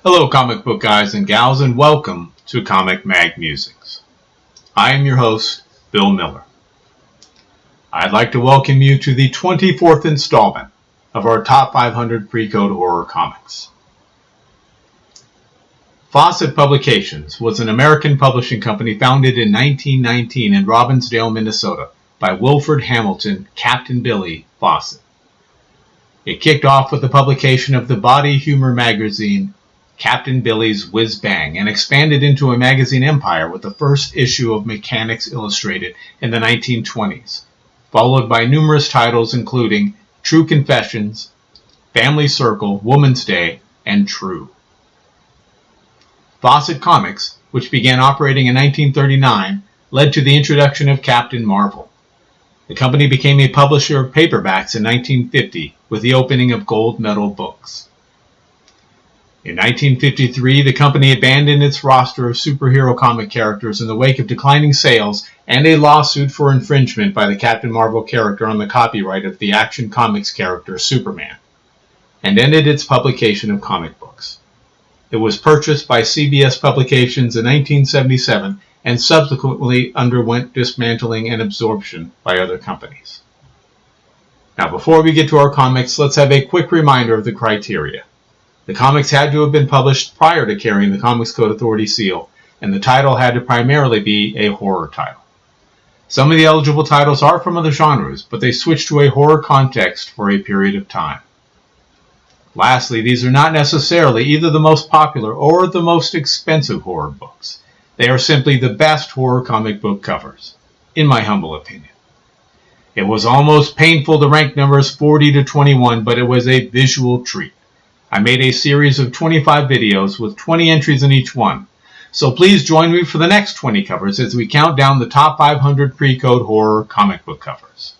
Hello comic book guys and gals, and welcome to Comic Mag Musings. I am your host, Bill Miller. I'd like to welcome you to the 24th installment of our Top 500 Pre-Code Horror Comics. Fawcett Publications was an American publishing company founded in 1919 in Robbinsdale, Minnesota by Wilfred Hamilton, Captain Billy Fawcett. It kicked off with the publication of the body humor magazine Captain Billy's Whiz Bang and expanded into a magazine empire with the first issue of Mechanics Illustrated in the 1920s, followed by numerous titles including True Confessions, Family Circle, Woman's Day, and True. Fawcett Comics, which began operating in 1939, led to the introduction of Captain Marvel. The company became a publisher of paperbacks in 1950 with the opening of Gold Medal Books. In 1953, the company abandoned its roster of superhero comic characters in the wake of declining sales and a lawsuit for infringement by the Captain Marvel character on the copyright of the Action Comics character Superman, and ended its publication of comic books. It was purchased by CBS Publications in 1977 and subsequently underwent dismantling and absorption by other companies. Now, before we get to our comics, let's have a quick reminder of the criteria. The comics had to have been published prior to carrying the Comics Code Authority seal, and the title had to primarily be a horror title. Some of the eligible titles are from other genres, but they switch to a horror context for a period of time. Lastly, these are not necessarily either the most popular or the most expensive horror books. They are simply the best horror comic book covers, in my humble opinion. It was almost painful to rank numbers 40 to 21, but it was a visual treat. I made a series of 25 videos with 20 entries in each one, so please join me for the next 20 covers as we count down the top 500 pre-code horror comic book covers.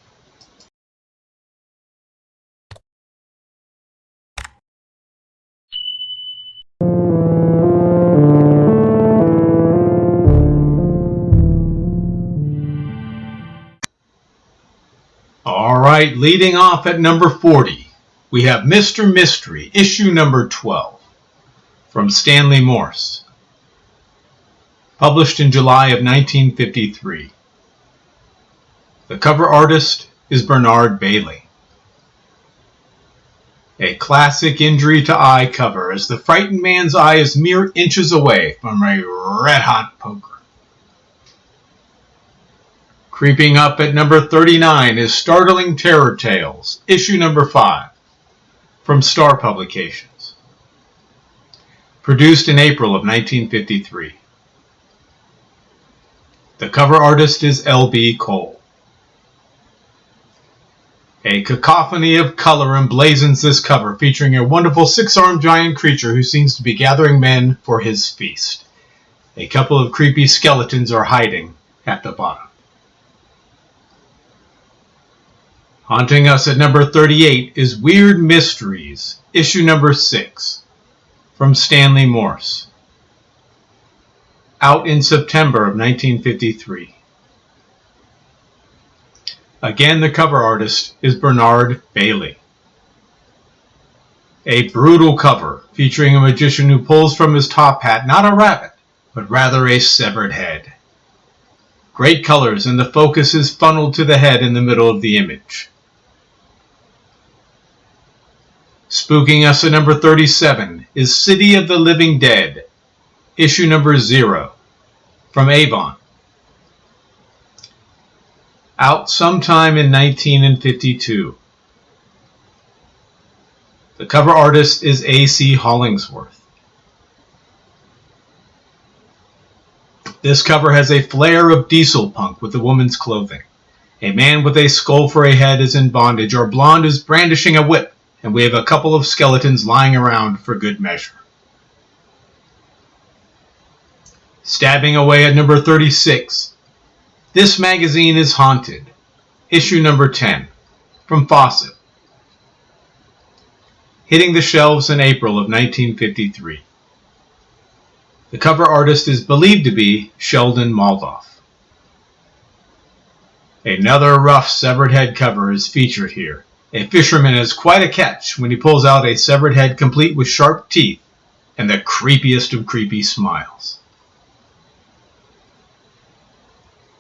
Alright, leading off at number 40. We have Mr. Mystery, issue number 12, from Stanley Morse, published in July of 1953. The cover artist is Bernard Bailey. A classic injury to eye cover, as the frightened man's eye is mere inches away from a red-hot poker. Creeping up at number 39 is Startling Terror Tales, issue number 5. From Star Publications, produced in April of 1953. The cover artist is L.B. Cole. A cacophony of color emblazons this cover, featuring a wonderful six-armed giant creature who seems to be gathering men for his feast. A couple of creepy skeletons are hiding at the bottom. Haunting us at number 38 is Weird Mysteries, issue number 6, from Stanley Morse, out in September of 1953. Again, the cover artist is Bernard Bailey. A brutal cover featuring a magician who pulls from his top hat not a rabbit, but rather a severed head. Great colors, and the focus is funneled to the head in the middle of the image. Spooking us at number 37 is City of the Living Dead, issue number 0, from Avon, out sometime in 1952. The cover artist is A.C. Hollingsworth. This cover has a flair of diesel punk with the woman's clothing. A man with a skull for a head is in bondage, or blonde is brandishing a whip, and we have a couple of skeletons lying around for good measure. Stabbing away at number 36, This Magazine is Haunted, issue number 10, from Fawcett, hitting the shelves in April of 1953. The cover artist is believed to be Sheldon Moldoff. Another rough severed head cover is featured here. A fisherman has quite a catch when he pulls out a severed head complete with sharp teeth and the creepiest of creepy smiles.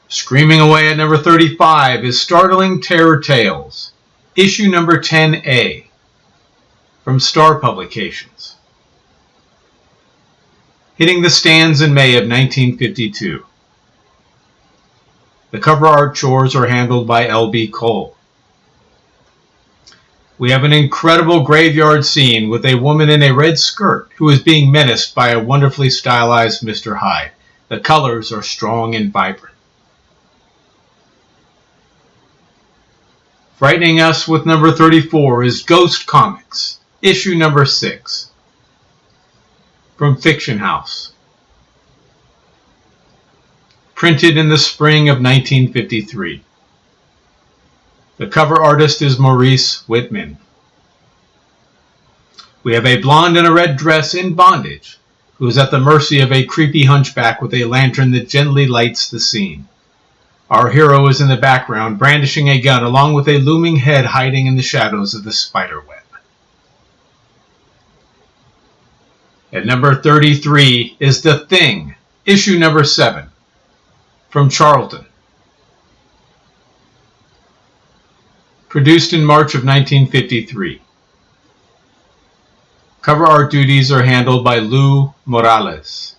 Screaming away at number 35 is Startling Terror Tales, issue number 10A, from Star Publications. Hitting the stands in May of 1952. The cover art chores are handled by L.B. Cole. We have an incredible graveyard scene with a woman in a red skirt who is being menaced by a wonderfully stylized Mr. Hyde. The colors are strong and vibrant. Frightening us with number 34 is Ghost Comics, issue number 6, from Fiction House. Printed in the spring of 1953. The cover artist is Maurice Whitman. We have a blonde in a red dress in bondage, who is at the mercy of a creepy hunchback with a lantern that gently lights the scene. Our hero is in the background, brandishing a gun, along with a looming head hiding in the shadows of the spider web. At number 33 is The Thing, issue number 7, from Charlton. Produced in March of 1953. Cover art duties are handled by Lou Morales.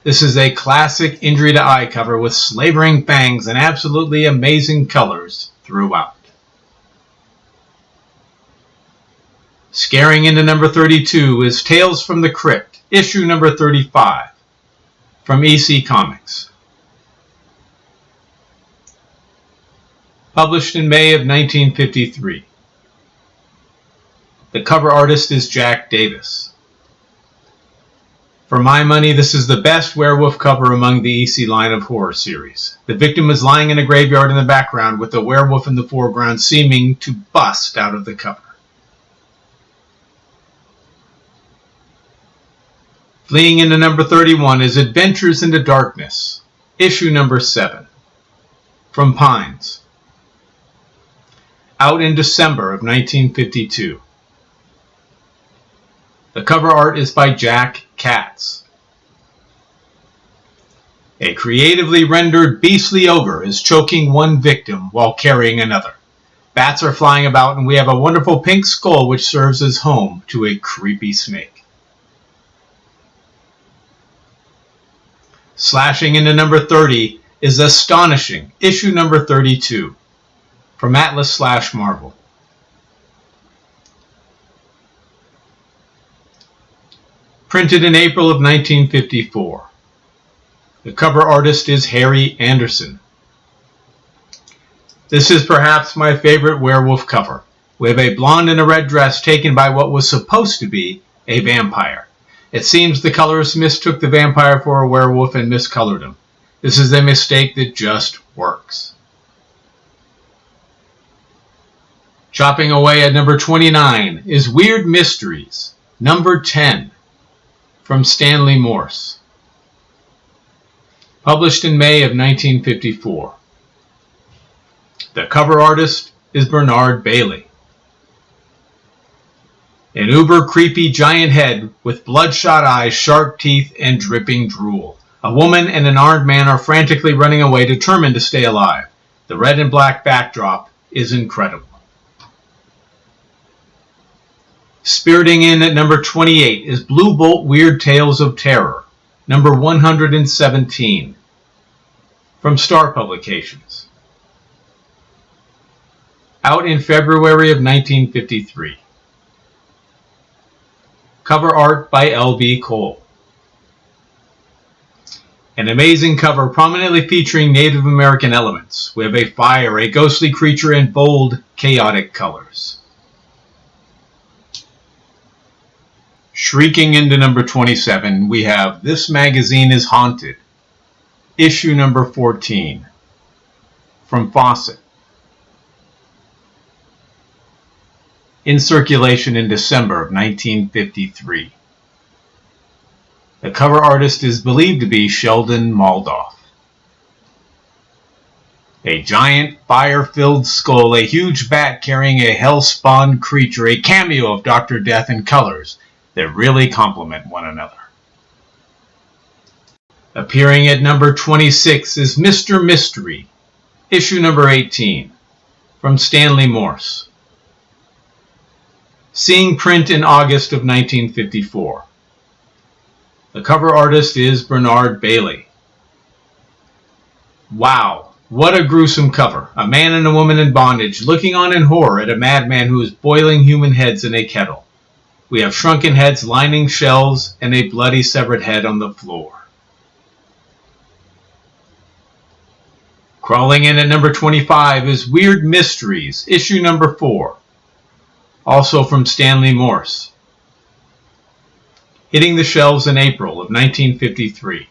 This is a classic injury to eye cover with slavering fangs and absolutely amazing colors throughout. Scaring into number 32 is Tales from the Crypt, issue number 35, from EC Comics. Published in May of 1953. The cover artist is Jack Davis. For my money, this is the best werewolf cover among the EC line of horror series. The victim is lying in a graveyard in the background with the werewolf in the foreground seeming to bust out of the cover. Fleeing into number 31 is Adventures into Darkness, issue number 7, from Pines. Out in December of 1952. The cover art is by Jack Katz. A creatively rendered beastly ogre is choking one victim while carrying another. Bats are flying about, and we have a wonderful pink skull which serves as home to a creepy snake. Slashing into number 30 is Astonishing, issue number 32, from Atlas/Marvel. Printed in April of 1954. The cover artist is Harry Anderson. This is perhaps my favorite werewolf cover. We have a blonde in a red dress taken by what was supposed to be a vampire. It seems the colorist mistook the vampire for a werewolf and miscolored him. This is a mistake that just works. Chopping away at number 29 is Weird Mysteries, number 10, from Stanley Morse. Published in May of 1954. The cover artist is Bernard Bailey. An uber creepy giant head with bloodshot eyes, sharp teeth, and dripping drool. A woman and an armed man are frantically running away, determined to stay alive. The red and black backdrop is incredible. Spiriting in at number 28 is Blue Bolt Weird Tales of Terror, number 117, from Star Publications. Out in February of 1953. Cover art by L.B. Cole. An amazing cover prominently featuring Native American elements. We have a fire, a ghostly creature, and bold, chaotic colors. Shrieking into number 27, we have This Magazine is Haunted, issue number 14, from Fawcett. In circulation in December of 1953. The cover artist is believed to be Sheldon Maldoff. A giant, fire-filled skull, a huge bat carrying a hell-spawned creature, a cameo of Dr. Death in colors, that really complement one another. Appearing at number 26 is Mr. Mystery, issue number 18, from Stanley Morse. Seeing print in August of 1954. The cover artist is Bernard Bailey. Wow, what a gruesome cover. A man and a woman in bondage, looking on in horror at a madman who is boiling human heads in a kettle. We have shrunken heads lining shelves and a bloody severed head on the floor. Crawling in at number 25 is Weird Mysteries, issue number 4, also from Stanley Morse. Hitting the shelves in April of 1953.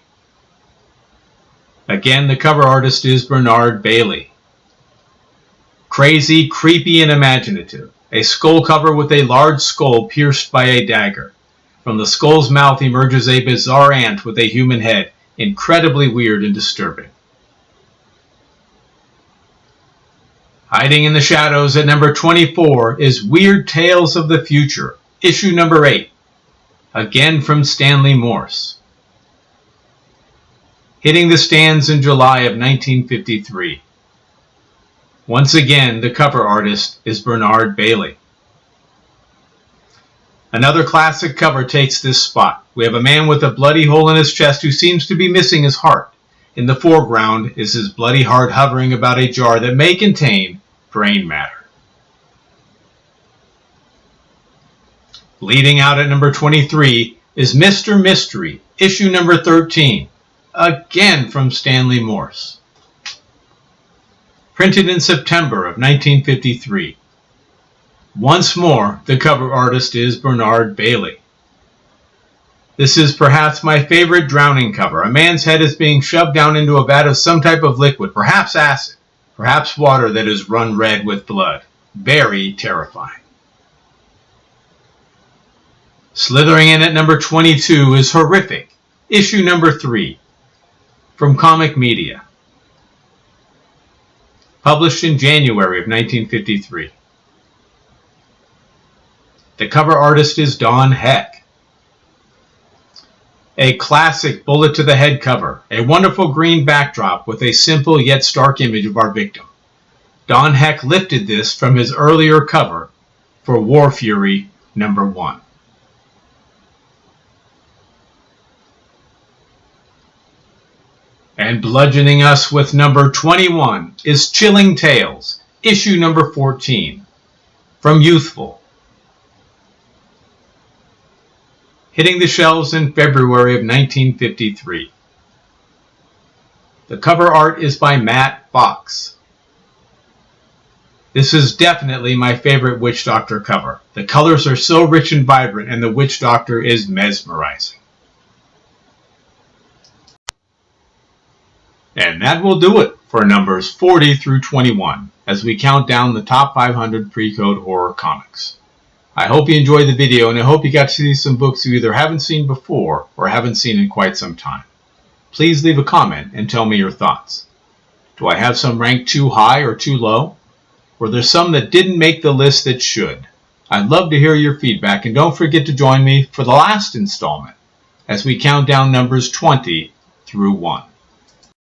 Again, the cover artist is Bernard Bailey. Crazy, creepy, and imaginative. A skull cover with a large skull pierced by a dagger. From the skull's mouth emerges a bizarre ant with a human head, incredibly weird and disturbing. Hiding in the shadows at number 24 is Weird Tales of the Future, issue number 8, again from Stanley Morse. Hitting the stands in July of 1953. Once again, the cover artist is Bernard Bailey. Another classic cover takes this spot. We have a man with a bloody hole in his chest who seems to be missing his heart. In the foreground is his bloody heart hovering about a jar that may contain brain matter. Leading out at number 23 is Mr. Mystery, issue number 13, again from Stanley Morse. Printed in September of 1953. Once more, the cover artist is Bernard Bailey. This is perhaps my favorite drowning cover. A man's head is being shoved down into a vat of some type of liquid, perhaps acid, perhaps water that is run red with blood. Very terrifying. Slithering in at number 22 is Horrific, issue number 3, from Comic Media. Published in January of 1953. The cover artist is Don Heck. A classic bullet to the head cover, a wonderful green backdrop with a simple yet stark image of our victim. Don Heck lifted this from his earlier cover for War Fury number 1. And bludgeoning us with number 21 is Chilling Tales, issue number 14, from Youthful. Hitting the shelves in February of 1953. The cover art is by Matt Fox. This is definitely my favorite Witch Doctor cover. The colors are so rich and vibrant, and the Witch Doctor is mesmerizing. And that will do it for numbers 40 through 21 as we count down the top 500 pre-code horror comics. I hope you enjoyed the video, and I hope you got to see some books you either haven't seen before or haven't seen in quite some time. Please leave a comment and tell me your thoughts. Do I have some ranked too high or too low? Were there some that didn't make the list that should? I'd love to hear your feedback, and don't forget to join me for the last installment as we count down numbers 20 through 1.